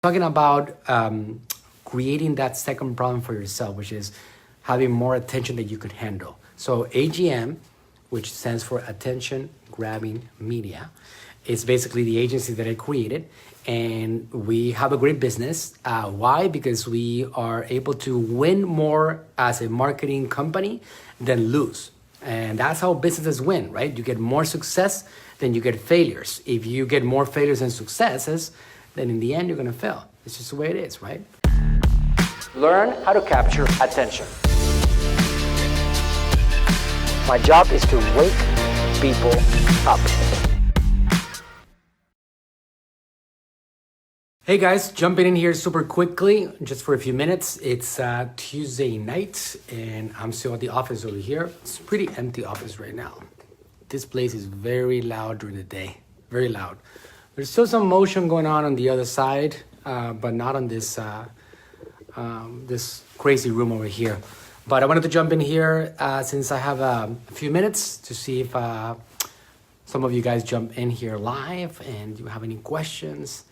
talking about creating that second problem for yourself, which is having more attention that you could handle. So AGM, which stands for Attention Grabbing Media, is basically the agency that I created, and we have a great business. Why? Because we are able to win more as a marketing company than lose. And that's how businesses win, right? You get more success than you get failures. If you get more failures than successes, then in the end, you're gonna fail. It's just the way it is, right? Learn how to capture attention. My job is to wake people up. Hey guys, jumping in here super quickly, just for a few minutes. It's Tuesday night, and I'm still at the office over here. It's a pretty empty office right now. This place is very loud during the day, very loud. There's still some motion going on the other side, but not on this this crazy room over here. But I wanted to jump in here since I have a few minutes to see if some of you guys jump in here live and you have any questions.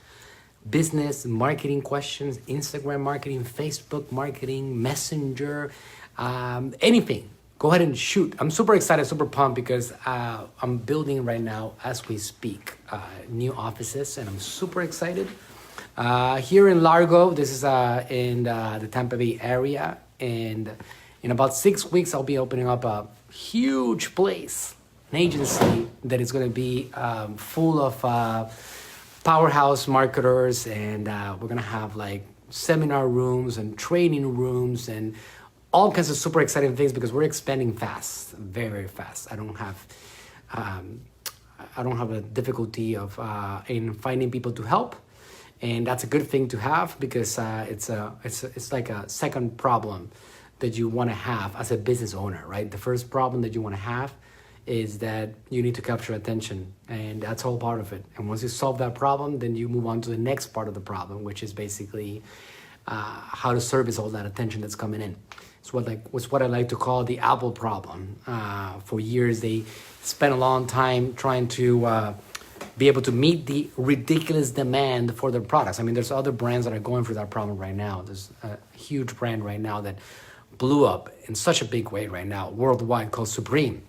Business, marketing questions, Instagram marketing, Facebook marketing, Messenger, anything. Go ahead and shoot. I'm super excited, super pumped because I'm building right now as we speak new offices, and I'm super excited. Here in Largo, this is in the Tampa Bay area, and in about 6 weeks, I'll be opening up a huge place, an agency that is going to be full of powerhouse marketers, and we're gonna have like seminar rooms and training rooms and all kinds of super exciting things because we're expanding fast, very, very fast. I don't have a difficulty of in finding people to help, and that's a good thing to have because it's like a second problem that you want to have as a business owner, right? The first problem that you want to have is that you need to capture attention, and that's all part of it. And once you solve that problem, then you move on to the next part of the problem, which is basically how to service all that attention that's coming in. It's what I like to call the Appel Problem. For years, they spent a long time trying to be able to meet the ridiculous demand for their products. I mean, there's other brands that are going through that problem right now. There's a huge brand right now that blew up in such a big way right now, worldwide, called Supreme.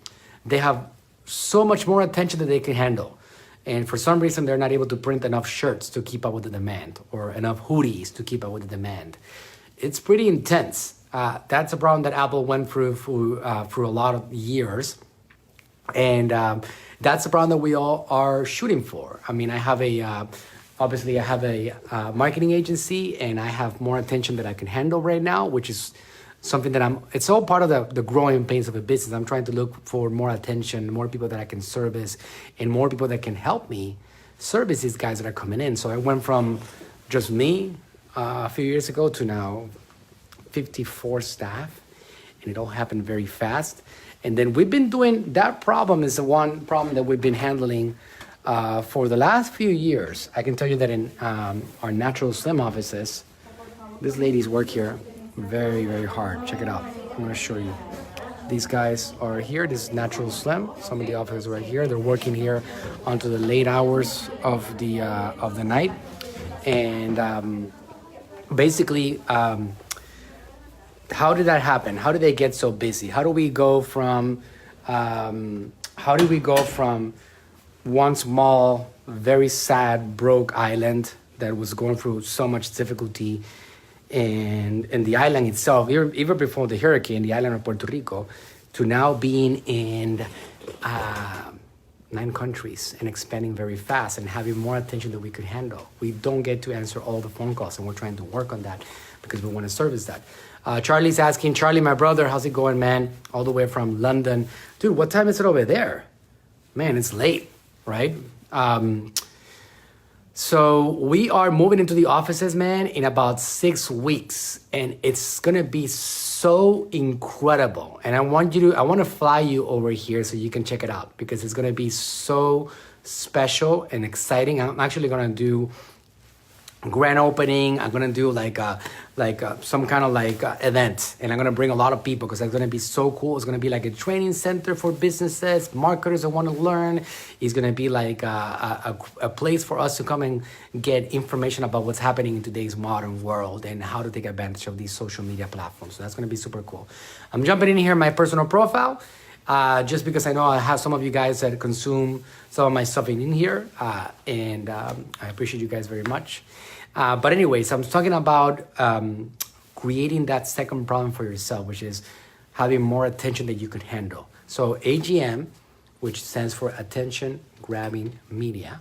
They have so much more attention that they can handle. And for some reason, they're not able to print enough shirts to keep up with the demand or enough hoodies to keep up with the demand. It's pretty intense. That's a problem that Apple went through for a lot of years. And that's a problem that we all are shooting for. I mean, I have obviously I have a marketing agency, and I have more attention that I can handle right now, which is something that it's all part of the growing pains of a business. I'm trying to look for more attention, more people that I can service, and more people that can help me service these guys that are coming in. So I went from just me a few years ago to now 54 staff, and it all happened very fast. And then we've been doing, that problem is the one problem that we've been handling for the last few years. I can tell you that in our Natural Slim offices, these ladies work here very, very hard. Check it out. I'm going to show you. These guys are here. This is Natural Slim. Some of the officers right here. They're working here until the late hours of the night. And basically, how did that happen? How did they get so busy? How do we go from one small, very sad, broke island that was going through so much difficulty, and the island itself, even before the hurricane, the island of Puerto Rico, to now being in 9 countries and expanding very fast and having more attention than we could handle. We don't get to answer all the phone calls, and we're trying to work on that because we want to service that. Charlie's asking, Charlie, my brother, how's it going, man? All the way from London. Dude, what time is it over there? Man, it's late, right? So we are moving into the offices, man, in about 6 weeks, and it's gonna be so incredible. And I want to fly you over here so you can check it out because it's gonna be so special and exciting. I'm actually gonna do grand opening. I'm gonna do some kind of event, and I'm gonna bring a lot of people because it's gonna be so cool. It's gonna be like a training center for businesses, marketers that want to learn. It's gonna be like a place for us to come and get information about what's happening in today's modern world and how to take advantage of these social media platforms. So that's gonna be super cool. I'm jumping in here in my personal profile. Just because I know I have some of you guys that consume some of my stuff in here, and I appreciate you guys very much. But anyways, I'm talking about creating that second problem for yourself, which is having more attention that you can handle. So AGM, which stands for Attention Grabbing Media,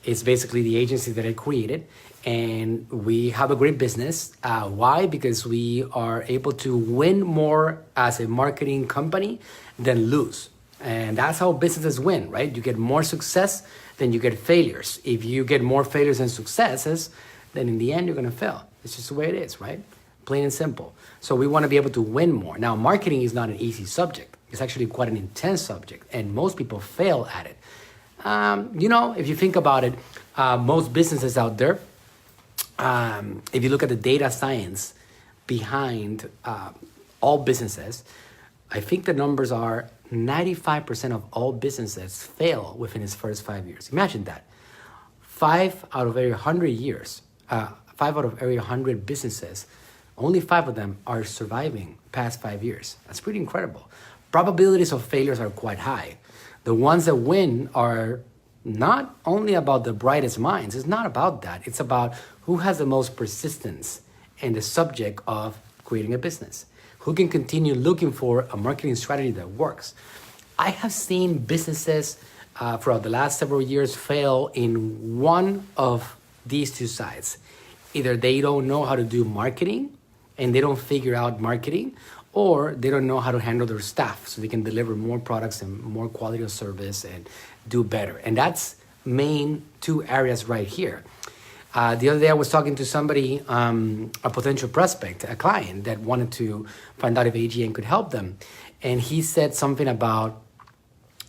is basically the agency that I created, and we have a great business. Why? Because we are able to win more as a marketing company than lose. And that's how businesses win, right? You get more success than you get failures. If you get more failures than successes, then in the end, you're gonna fail. It's just the way it is, right? Plain and simple. So we wanna be able to win more. Now, marketing is not an easy subject. It's actually quite an intense subject, and most people fail at it. If you think about it, most businesses out there, if you look at the data science behind all businesses, I think the numbers are 95% of all businesses fail within its first 5 years. Imagine that. 5 out of every 100 businesses, only 5 of them are surviving past 5 years. That's pretty incredible. Probabilities of failures are quite high. The ones that win are not only about the brightest minds. It's not about that. It's about who has the most persistence in the subject of creating a business. Who can continue looking for a marketing strategy that works. I have seen businesses throughout the last several years fail in one of these two sides. Either they don't know how to do marketing and they don't figure out marketing, or they don't know how to handle their staff so they can deliver more products and more quality of service and do better. And that's main two areas right here. The other day I was talking to somebody, a potential prospect, a client that wanted to find out if AGM could help them. And he said something about,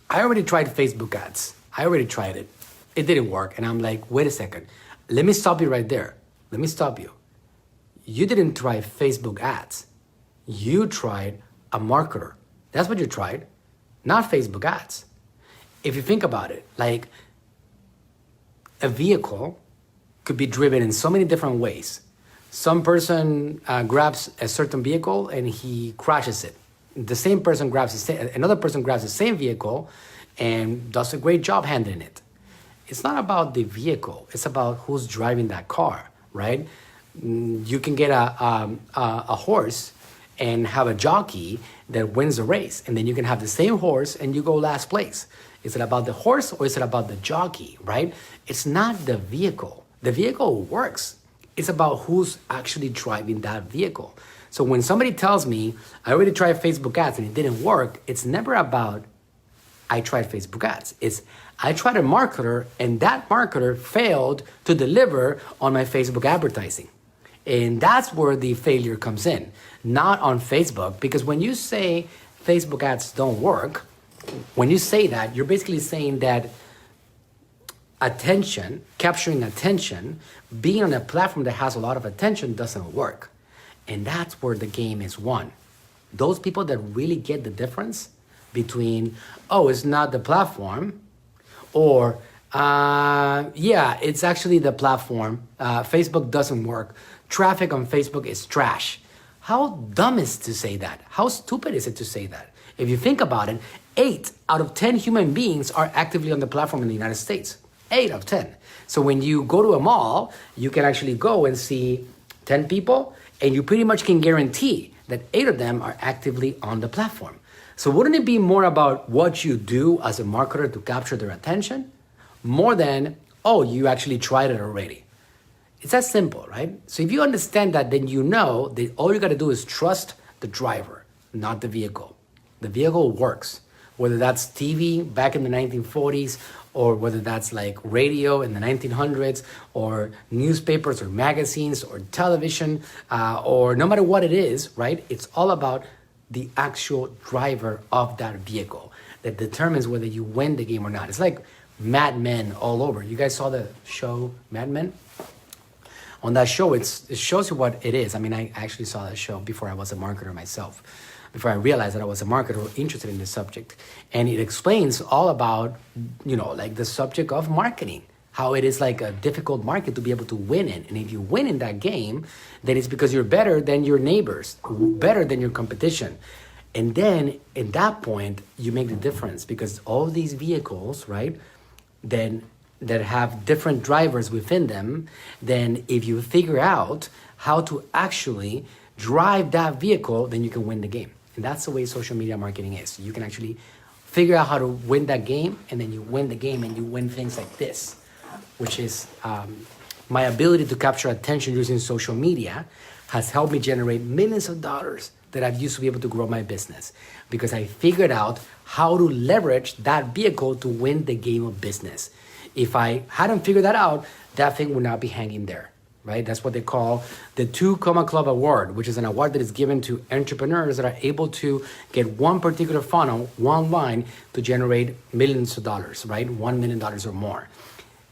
I already tried Facebook ads. I already tried it. It didn't work. And I'm like, wait a second. Let me stop you right there. Let me stop you. You didn't try Facebook ads. You tried a marketer. That's what you tried, not Facebook ads. If you think about it, like a vehicle could be driven in so many different ways. Some person grabs a certain vehicle and he crashes it. The same person another person grabs the same vehicle and does a great job handling it. It's not about the vehicle. It's about who's driving that car, right? You can get a horse and have a jockey that wins the race, and then you can have the same horse and you go last place. Is it about the horse or is it about the jockey, right? It's not the vehicle. The vehicle works. It's about who's actually driving that vehicle. So when somebody tells me, I already tried Facebook ads and it didn't work, it's never about, I tried Facebook ads. It's, I tried a marketer and that marketer failed to deliver on my Facebook advertising. And that's where the failure comes in, not on Facebook. Because when you say Facebook ads don't work, when you say that, you're basically saying that attention, capturing attention, being on a platform that has a lot of attention doesn't work. And that's where the game is won. Those people that really get the difference between, oh, it's not the platform, or yeah, it's actually the platform. Facebook doesn't work. Traffic on Facebook is trash. How dumb is it to say that? How stupid is it to say that? If you think about it, 8 out of 10 human beings are actively on the platform in the United States. 8 out of 10. So when you go to a mall, you can actually go and see 10 people, and you pretty much can guarantee that 8 of them are actively on the platform. So wouldn't it be more about what you do as a marketer to capture their attention, more than, oh, you actually tried it already? It's that simple, right? So if you understand that, then you know that all you got to do is trust the driver, not the vehicle. The vehicle works, whether that's TV back in the 1940s, or whether that's like radio in the 1900s, or newspapers or magazines or television, or no matter what it is, right? It's all about the actual driver of that vehicle that determines whether you win the game or not. It's like Mad Men all over. You guys saw the show Mad Men? On that show, it shows you what it is. I mean, I actually saw that show before I was a marketer myself, before I realized that I was a marketer interested in this subject. And it explains all about, like the subject of marketing, how it is like a difficult market to be able to win in. And if you win in that game, then it's because you're better than your neighbors, better than your competition. And then at that point, you make the difference, because all these vehicles, right, then that have different drivers within them, then if you figure out how to actually drive that vehicle, then you can win the game. And that's the way social media marketing is. You can actually figure out how to win that game, and then you win the game, and you win things like this, which is my ability to capture attention using social media has helped me generate millions of dollars that I've used to be able to grow my business, because I figured out how to leverage that vehicle to win the game of business. If I hadn't figured that out, that thing would not be hanging there, right? That's what they call the 2 Comma Club Award, which is an award that is given to entrepreneurs that are able to get one particular funnel, one line, to generate millions of dollars, right? $1 million or more.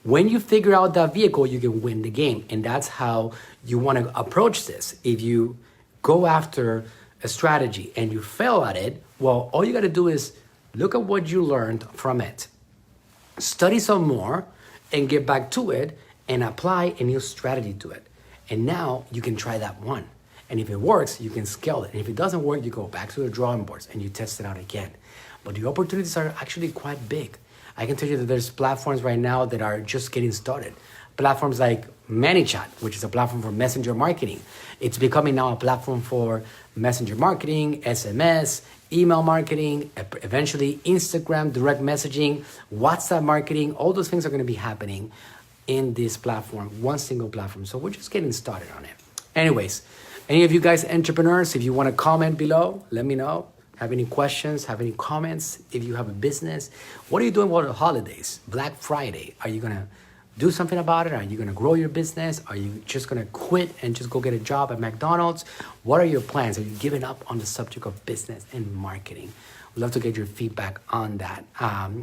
When you figure out that vehicle, you can win the game. And that's how you want to approach this. If you go after a strategy and you fail at it, well, all you got to do is look at what you learned from it, study some more, and get back to it and apply a new strategy to it. And now you can try that one. And if it works, you can scale it. And if it doesn't work, you go back to the drawing boards and you test it out again. But the opportunities are actually quite big. I can tell you that there's platforms right now that are just getting started. Platforms like ManyChat, which is a platform for messenger marketing. It's becoming now a platform for messenger marketing, SMS, email marketing, eventually Instagram, direct messaging, WhatsApp marketing. All those things are going to be happening in this platform, one single platform. So we're just getting started on it. Anyways, any of you guys entrepreneurs, if you want to comment below, let me know. Have any questions, have any comments? If you have a business, what are you doing for the holidays? Black Friday, are you going to do something about it? Are you going to grow your business? Are you just going to quit and just go get a job at McDonald's? What are your plans? Are you giving up on the subject of business and marketing? I'd love to get your feedback on that.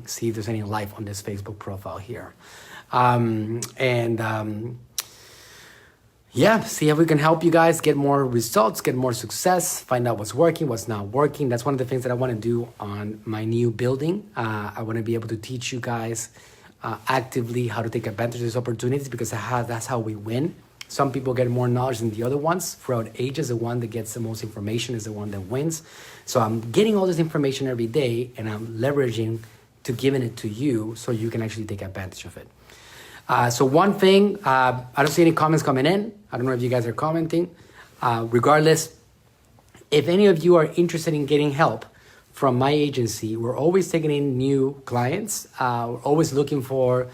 See if there's any life on this Facebook profile here. See if we can help you guys get more results, get more success, find out what's working, what's not working. That's one of the things that I want to do on my new building. I want to be able to teach you guys actively how to take advantage of these opportunities, because that's how we win. Some people get more knowledge than the other ones. Throughout ages, the one that gets the most information is the one that wins. So I'm getting all this information every day, and I'm leveraging to giving it to you so you can actually take advantage of it. So one thing, I don't see any comments coming in. I don't know if you guys are commenting. Regardless, if any of you are interested in getting help from my agency, we're always taking in new clients. We're always looking for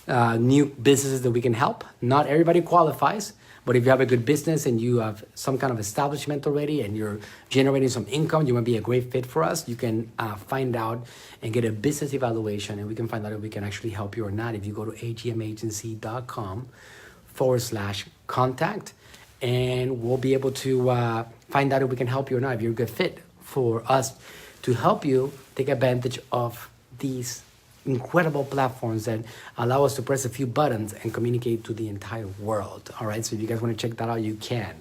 new businesses that we can help. Not everybody qualifies, but if you have a good business and you have some kind of establishment already and you're generating some income, you might be a great fit for us. You can find out and get a business evaluation, and we can find out if we can actually help you or not. If you go to agmagency.com/contact, and we'll be able to find out if we can help you or not, if you're a good fit for us to help you take advantage of these incredible platforms that allow us to press a few buttons and communicate to the entire world. All right, so if you guys want to check that out, you can.